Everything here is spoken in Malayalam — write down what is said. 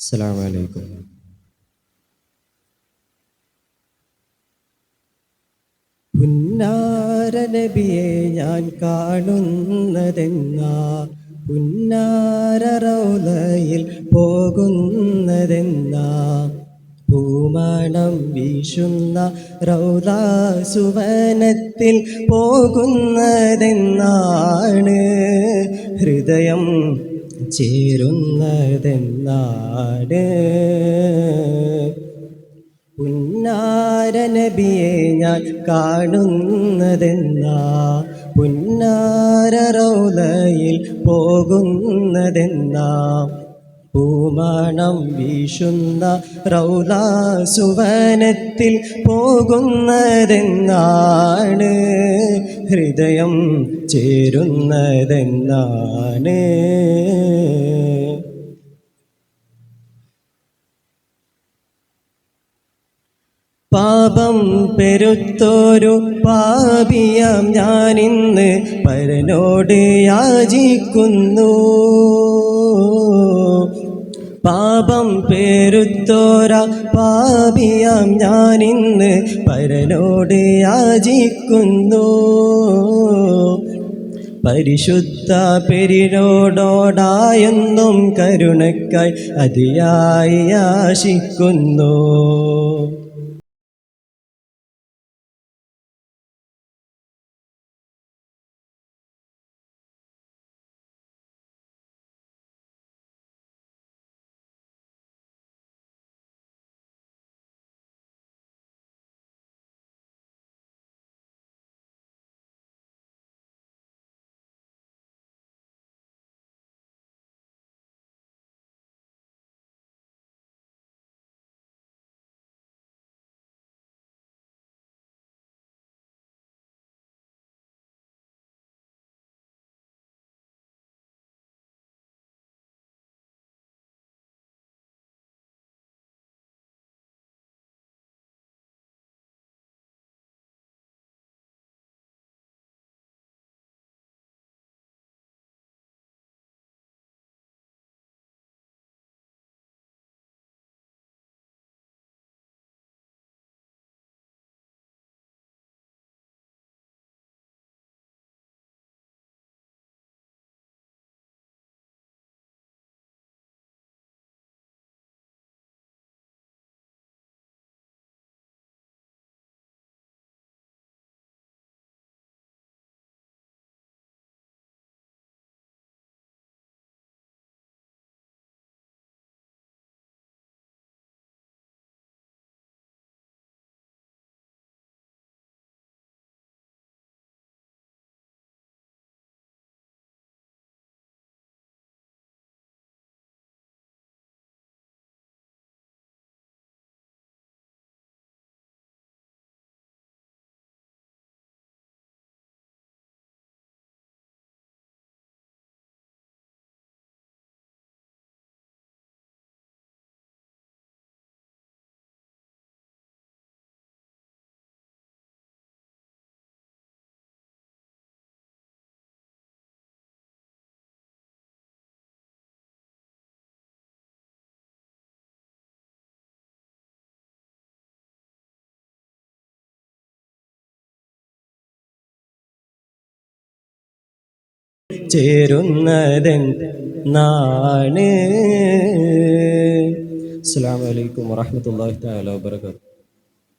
അസ്സലാമു അലൈക്കും. പുന്നാര നബിയെ ഞാൻ കാണുന്നതെന്നാ, പുന്നാര റൗളയിൽ പോകുന്നതെന്നാ, പൂമണം വീശുന്ന റൗള സുവനത്തിൽ പോകുന്നതെന്നാണ്, ഹൃദയം ചേരുന്നതെന്നാണ്. പുന്നാര നബിയെ ഞാൻ കാണുന്നതെന്നാ, പുന്നാര റൗളയിൽ പോകുന്നതെന്നാ, പൂമണം വീശുന്ന റൗള സുവനത്തിൽ പോകുന്നതെന്നാണ്, ഹൃദയം ചേരുന്നതെന്നാണ്. പാപം പെരുത്തോരു പാപിയാം ഞാനിന്ന് പരനോട് യാചിക്കുന്നു. പാപം പെരുത്തോര പാപിയാം ഞാനിന്ന് പരനോട് യാചിക്കുന്നു. പരിശുദ്ധ പെരിനോടോടായെന്നും കരുണയ്ക്കായി അതിയായി ആശിക്കുന്നു. ചേരുന്നതെന്നാണ്. അസ്സലാമു അലൈക്കും വറഹ്മത്തുള്ളാഹി തആല വബറകാതുഹു.